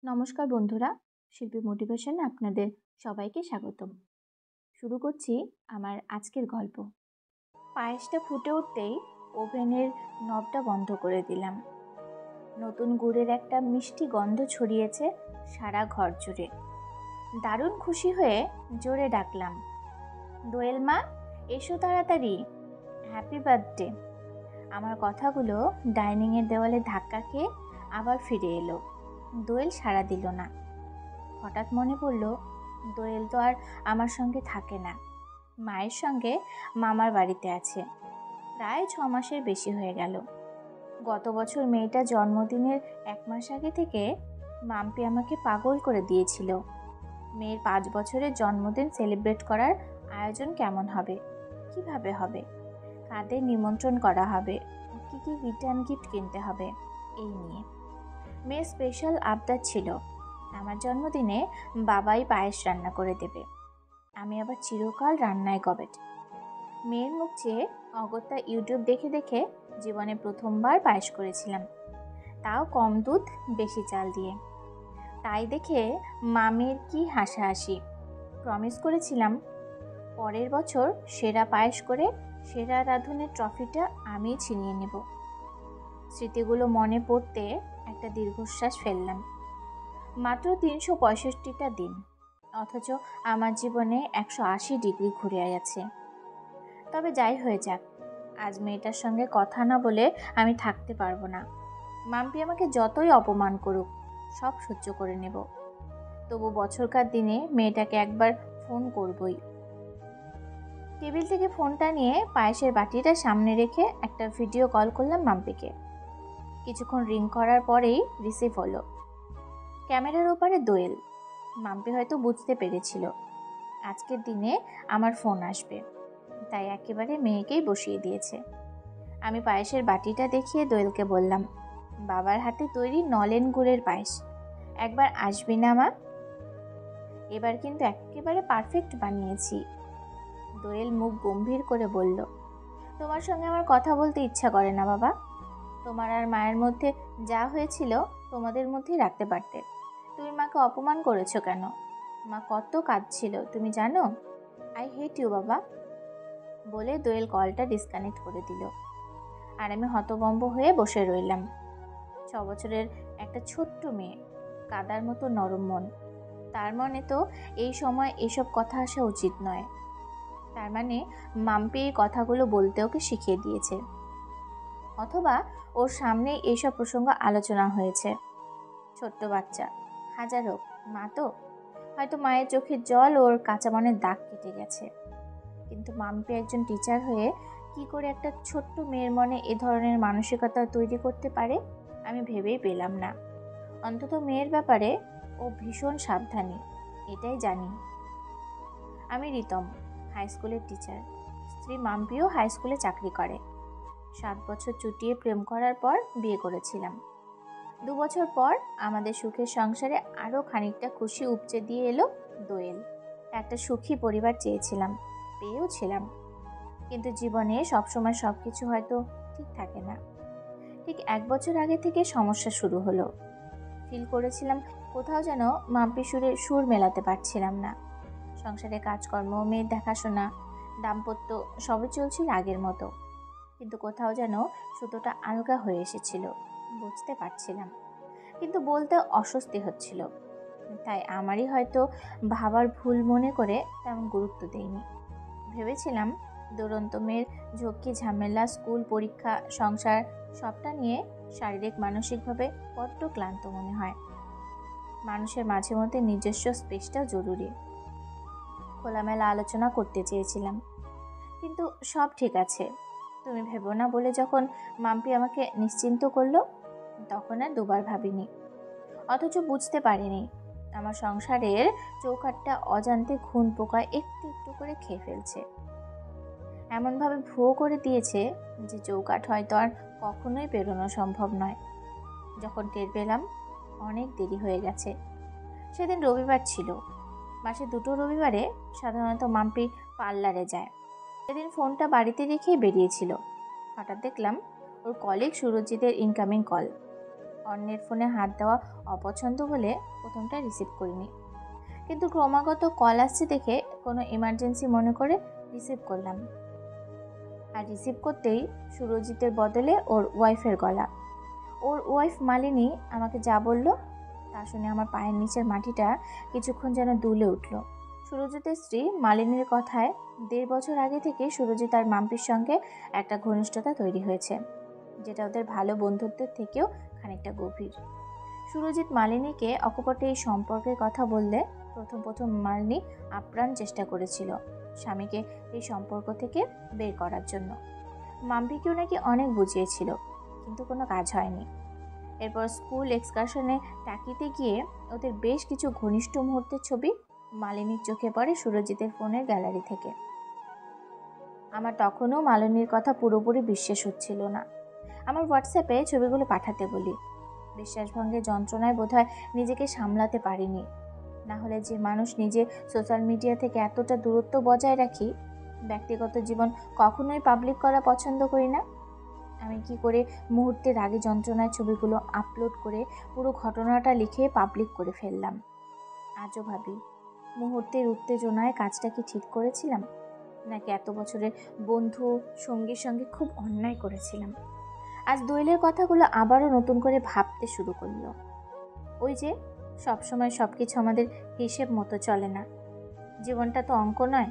নমস্কার বন্ধুরা, শিল্পী মোটিভেশনে আপনাদের সবাইকে স্বাগতম। শুরু করছি আমার আজকের গল্প। পায়েসটা ফুটে উঠতেই ওভেনের নবটা বন্ধ করে দিলাম। নতুন গুড়ের একটা মিষ্টি গন্ধ ছড়িয়েছে সারা ঘর জুড়ে। দারুণ খুশি হয়ে জোরে ডাকলাম, দোয়েল মা, এসো তাড়াতাড়ি, হ্যাপি বার্থডে। আমার কথাগুলো ডাইনিংয়ের দেওয়ালে ধাক্কা খেয়ে আবার ফিরে এলো। দোয়েল সাড়া দিল না। হঠাৎ মনে পড়ল, দোয়েল তো আর আমার সঙ্গে থাকে না, মায়ের সঙ্গে মামার বাড়িতে আছে। প্রায় 6 মাসের বেশি হয়ে গেল। গত বছর মেয়েটা জন্মদিনের 1 মাস আগে থেকে মাম্পি আমাকে পাগল করে দিয়েছিল। মেয়ের 5 বছরের জন্মদিন সেলিব্রেট করার আয়োজন কেমন হবে, কিভাবে হবে, কাদের নিমন্ত্রণ করা হবে, কী কী রিটার্ন গিফট কিনতে হবে, এই নিয়ে মেয়ের স্পেশাল আবদার ছিল আমার জন্মদিনে বাবাই পায়েস রান্না করে দেবে। আমি আবার চিরকাল রান্নায় গবেট। মেয়ের মুখ চেয়ে অগত্যা ইউটিউব দেখে দেখে জীবনে প্রথমবার পায়েস করেছিলাম, তাও কম দুধ বেশি চাল দিয়ে। তাই দেখে মামির কি হাসাহাসি। প্রমিস করেছিলাম পরের বছর সেরা পায়েস করে সেরা রাঁধুনের ট্রফিটা আমিই ছিনিয়ে নেব। স্মৃতিগুলো মনে পড়তে একটা দীর্ঘশ্বাস ফেললাম। মাত্র 365টা দিন, অথচ আমার জীবনে 180 ডিগ্রি ঘুরে গেছে। তবে যাই হয়ে যাক, আজ মেয়েটার সঙ্গে কথা না বলে আমি থাকতে পারবো না। মাম্পি আমাকে যতই অপমান করুক, সব সহ্য করে নেব। তবু বছরকার দিনে মেয়েটাকে একবার ফোন করবই। টেবিল থেকে ফোনটা নিয়ে পায়েসের বাটিটা সামনে রেখে একটা ভিডিও কল করলাম মাম্পিকে। কিছুক্ষণ রিং করার পরেই রিসিভ হলো। ক্যামেরার ওপারে দোয়েল। মাম্পি হয়তো বুঝতে পেরেছিল আজকের দিনে আমার ফোন আসবে, তাই একেবারে মেয়েকেই বসিয়ে দিয়েছে। আমি পায়েসের বাটিটা দেখিয়ে দোয়েলকে বললাম, বাবার হাতে তৈরি নলেন গুড়ের পায়েস, একবার আসবি না মা? এবার কিন্তু একেবারে পারফেক্ট বানিয়েছি। দোয়েল মুখ গম্ভীর করে বলল, তোমার সঙ্গে আমার কথা বলতে ইচ্ছা করে না বাবা। তোমার আর মায়ের মধ্যে যা হয়েছিল তোমাদের মধ্যেই রাখতে পারতে। তুমি মাকে অপমান করেছো কেন? মা কত কাঁদছিল তুমি জানো? আই হেট ইউ বাবা। বলে দোয়েল কলটা ডিসকানেক্ট করে দিল। আর আমি হতভম্ব হয়ে বসে রইলাম। 6 বছরের একটা ছোট্ট মেয়ে, কাদার মতো নরম মন, তার মনে তো এই সময় এসব কথা আসা উচিত নয়। তার মানে মাম্পি এই কথাগুলো বলতে ওকে শিখিয়ে দিয়েছে, অথবা ওর সামনে এইসব প্রসঙ্গ আলোচনা হয়েছে। ছোট্ট বাচ্চা, হাজার হোক মা তো, হয়তো মায়ের চোখের জল ওর কাঁচা মনের দাগ কেটে গেছে। কিন্তু মাম্পি একজন টিচার হয়ে কি করে একটা ছোট্ট মেয়ের মনে এ ধরনের মানসিকতা তৈরি করতে পারে আমি ভেবেই পেলাম না। অন্তত মেয়ের ব্যাপারে ও ভীষণ সাবধানী, এটাই জানি। আমি রিতম, হাই স্কুলের টিচার। স্ত্রী মাম্পিও হাই স্কুলে চাকরি করে। 7 বছর চুটিয়ে প্রেম করার পর বিয়ে করেছিলাম। 2 বছর পর আমাদের সুখের সংসারে আরও খানিকটা খুশি উপচে দিয়ে এলো দোয়েল। একটা সুখী পরিবার চেয়েছিলাম, পেয়েও ছিলাম। কিন্তু জীবনে সবসময় সব কিছু হয়তো ঠিক থাকে না। ঠিক 1 বছর আগে থেকে সমস্যা শুরু হলো। ফিল করেছিলাম কোথাও যেন মাম্পি সুরে সুর মেলাতে পারছিলাম না। সংসারে কাজকর্ম, মেয়ের দেখাশোনা, দাম্পত্য সবই চলছিল আগের মতো, কিন্তু কোথাও যেন সুতোটা আলগা হয়ে এসেছিল। বুঝতে পারছিলাম, কিন্তু বলতে অস্বস্তি হচ্ছিল। তাই আমারই হয়তো ভাবার ভুল মনে করে তেমন গুরুত্ব দেইনি। ভেবেছিলাম দুরন্ত মেয়ের ঝক্কি ঝামেলা, স্কুল, পরীক্ষা, সংসার সবটা নিয়ে শারীরিক মানসিকভাবে বড্ড ক্লান্ত মনে হয়। মানুষের মাঝে মধ্যে নিজস্ব স্পেসটাও জরুরি। খোলামেলা আলোচনা করতে চেয়েছিলাম, কিন্তু সব ঠিক আছে তুমি ভেবো না বলে যখন মাম্পি আমাকে নিশ্চিন্ত করলো, তখন আর দুবার ভাবিনি। অথচ বুঝতে পারিনি আমার সংসারের চৌকাঠটা অজান্তে ঘুণ পোকায় একটু একটু করে খেয়ে ফেলছে। এমনভাবে ভুয়ো করে দিয়েছে যে চৌকাঠ হয়তো আর কখনোই পেরোনো সম্ভব নয়। যখন টের পেলাম অনেক দেরি হয়ে গেছে। সেদিন রবিবার ছিল। মাসে 2টো রবিবারে সাধারণত মাম্পি পার্লারে যায়। সেদিন ফোনটা বাড়িতে রেখেই বেরিয়েছিল। হঠাৎ দেখলাম ওর কলিগ সুরজিতের ইনকামিং কল। অন্যের ফোনে হাত দেওয়া অপছন্দ বলে প্রথমটা রিসিভ করিনি, কিন্তু ক্রমাগত কল আসছে দেখে কোনো ইমার্জেন্সি মনে করে রিসিভ করলাম। আর রিসিভ করতেই সুরজিতের বদলে ওর ওয়াইফের গলা। ওর ওয়াইফ মালিনী আমাকে যা বলল তা শুনে আমার পায়ের নিচের মাটিটা কিছুক্ষণ যেন দুলে উঠল। সুরজিতের স্ত্রী মালিনীর কথায় 1.5 বছর আগে থেকে সুরজিৎ আর মাম্পির সঙ্গে একটা ঘনিষ্ঠতা তৈরি হয়েছে, যেটা ওদের ভালো বন্ধুত্বের থেকেও খানিকটা গভীর। সুরজিৎ মালিনীকে অকপটে এই সম্পর্কের কথা বললে প্রথম মালিনী আপ্রাণ চেষ্টা করেছিল স্বামীকে এই সম্পর্ক থেকে বের করার জন্য। মাম্পিকেও নাকি অনেক বুঝিয়েছিল, কিন্তু কোনো কাজ হয়নি। এরপর স্কুল এক্সকারশনে তাকিতে গিয়ে ওদের বেশ কিছু ঘনিষ্ঠ মুহূর্তের ছবি মালিনীর চোখে পড়ে সুরজিতের ফোনের গ্যালারি থেকে। আমার তখনও মালিনীর কথা পুরোপুরি বিশ্বাস হচ্ছিল না। আমার হোয়াটসঅ্যাপে ছবিগুলো পাঠাতে বলি। বিশ্বাসভঙ্গের যন্ত্রণায় বোধহয় নিজেকে সামলাতে পারিনি। না হলে যে মানুষ নিজে সোশ্যাল মিডিয়া থেকে এতটা দূরত্ব বজায় রাখি, ব্যক্তিগত জীবন কখনোই পাবলিক করা পছন্দ করি না। আমি কি করে মুহূর্তের আগে যন্ত্রণায় ছবিগুলো আপলোড করে পুরো ঘটনাটা লিখে পাবলিক করে ফেললাম। আজও ভাবি, মুহূর্তের উত্তেজনায় কাজটা কি ঠিক করেছিলাম, নাকি এত বছরের বন্ধু সঙ্গীর সঙ্গে খুব অন্যায় করেছিলাম। আজ দোয়েলের কথাগুলো আবারও নতুন করে ভাবতে শুরু করলো। ওই যে সবসময় সব কিছু আমাদের হিসেব মতো চলে না। জীবনটা তো অঙ্ক নয়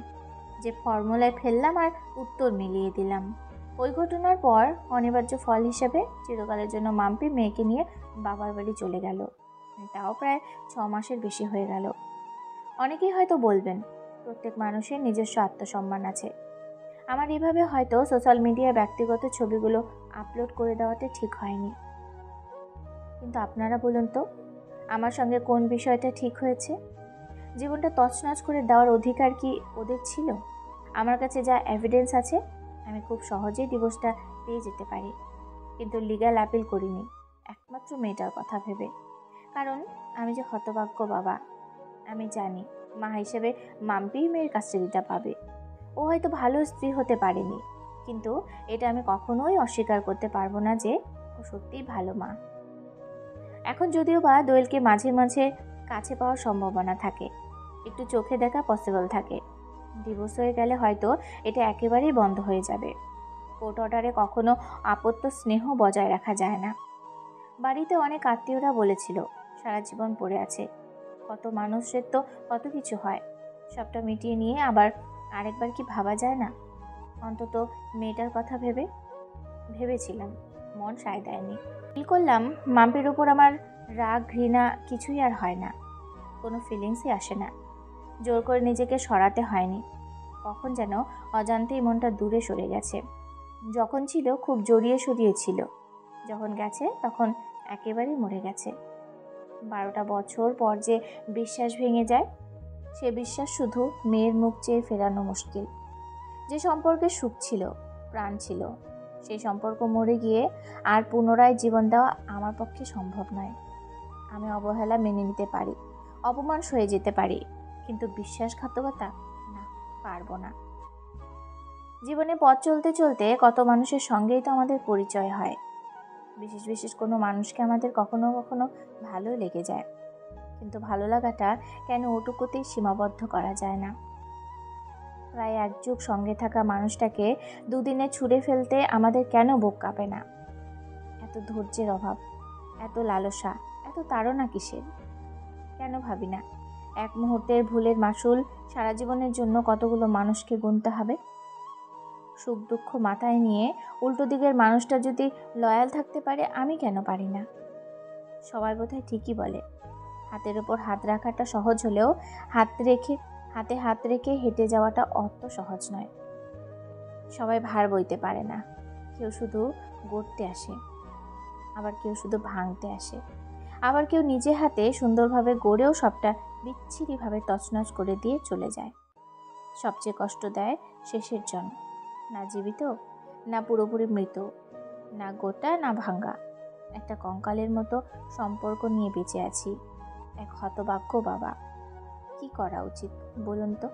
যে ফর্মুলায় ফেললাম আর উত্তর মিলিয়ে দিলাম। ওই ঘটনার পর অনিবার্য ফল হিসেবে চিরকালের জন্য মাম্পি মেয়েকে নিয়ে বাবার বাড়ি চলে গেল। তাও প্রায় 6 মাসের বেশি হয়ে গেল। অনেকেই হয়তো বলবেন, প্রত্যেক মানুষের নিজস্ব আত্মসম্মান আছে। আমার এভাবে হয়তো সোশ্যাল মিডিয়ায় ব্যক্তিগত ছবিগুলো আপলোড করে দেওয়াটা ঠিক হয়নি। কিন্তু আপনারা বলুন তো, আমার সঙ্গে কোন বিষয়টা ঠিক হয়েছে? জীবনটা তছনছ করে দেওয়ার অধিকার কি ওদের ছিল? আমার কাছে যা এভিডেন্স আছে, আমি খুব সহজেই ডিভোর্সটা পেয়ে যেতে পারি, কিন্তু লিগ্যাল অ্যাপিল করিনি, একমাত্র মেয়েটার কথা ভেবে। কারণ আমি যে হতভাগ্য বাবা, আমি জানি মা হিসেবে মাম্পি মেয়ের কাস্টাডিটা পাবে। ও হয়তো ভালো স্ত্রী হতে পারেনি, কিন্তু এটা আমি কখনোই অস্বীকার করতে পারবো না যে ও সত্যিই ভালো মা। এখন যদিও বা দোয়েলকে মাঝে মাঝে কাছে পাওয়ার সম্ভাবনা থাকে, একটু চোখে দেখা পসিবল থাকে, ডিভোর্স হয়ে গেলে হয়তো এটা একেবারেই বন্ধ হয়ে যাবে। কোর্ট অর্ডারে কখনো আপত্ত স্নেহ বজায় রাখা যায় না। বাড়িতে অনেক আত্মীয়রা বলেছিল সারা জীবন পড়ে আছে, কত মানুষের তো কত কিছু হয়, সবটা মিটিয়ে নিয়ে আবার আরেকবার কি ভাবা যায় না? অন্তত মেয়েটার কথা ভেবেছিলাম, মন সায় দেয়নি। ফিল করলাম মাম্পির উপর আমার রাগ ঘৃণা কিছুই আর হয় না, কোনো ফিলিংসই আসে না। জোর করে নিজেকে সরাতে হয়নি, কখন যেন অজান্তেই মনটা দূরে সরে গেছে। যখন ছিল খুব জড়িয়ে সরিয়ে ছিল, যখন গেছে তখন একেবারেই মরে গেছে। 12টা বছর পর যে বিশ্বাস ভেঙে যায়, সে বিশ্বাস শুধু মেয়ের মুখ চেয়ে ফেরানো মুশকিল। যে সম্পর্কে সুখ ছিল, প্রাণ ছিল, সেই সম্পর্ক মরে গিয়ে আর পুনরায় জীবন দেওয়া আমার পক্ষে সম্ভব নয়। আমি অবহেলা মেনে নিতে পারি, অপমান সয়ে যেতে পারি, কিন্তু বিশ্বাসঘাতকতা না, পারবো না। জীবনে পথ চলতে চলতে কত মানুষের সঙ্গেই তো আমাদের পরিচয় হয়। বিশেষ কোনো মানুষকে আমাদের কখনো কখনো ভালো লেগে যায়, কিন্তু ভালো লাগাটা কেন ওটুকুতেই সীমাবদ্ধ করা যায় না? প্রায় 1 যুগ সঙ্গে থাকা মানুষটাকে দুদিনে ছুঁড়ে ফেলতে আমাদের কেন বুক কাঁপে না? এত ধৈর্যের অভাব, এত লালসা, এত তাড়না কিসের? কেন ভাবি না এক মুহূর্তের ভুলের মাসুল সারা জীবনের জন্য কতগুলো মানুষকে গুনতে হবে? সুখ দুঃখ মাথায় নিয়ে উল্টো দিকের মানুষটা যদি লয়াল থাকতে পারে, আমি কেন পারি না? সবাই বোধহয় ঠিকই বলে, হাতের ওপর হাত রাখাটা সহজ হলেও হাতে হাত রেখে হেঁটে যাওয়াটা অত সহজ নয়। সবাই ভার বইতে পারে না, কেউ শুধু গড়তে আসে, আবার কেউ শুধু ভাঙতে আসে, আবার কেউ নিজে হাতে সুন্দরভাবে গড়েও সবটা বিচ্ছিরিভাবে তছনছ করে দিয়ে চলে যায়। সবচেয়ে কষ্ট দেয় শেষের জন, না জীবিত, না পুরোপুরি মৃত, না গোটা না ভাঙ্গা, একটা কঙ্কালের মতো সম্পর্ক নিয়ে বেঁচে আছি। এক হতভাগ্য বাবা। কি করা উচিত বলুন তো?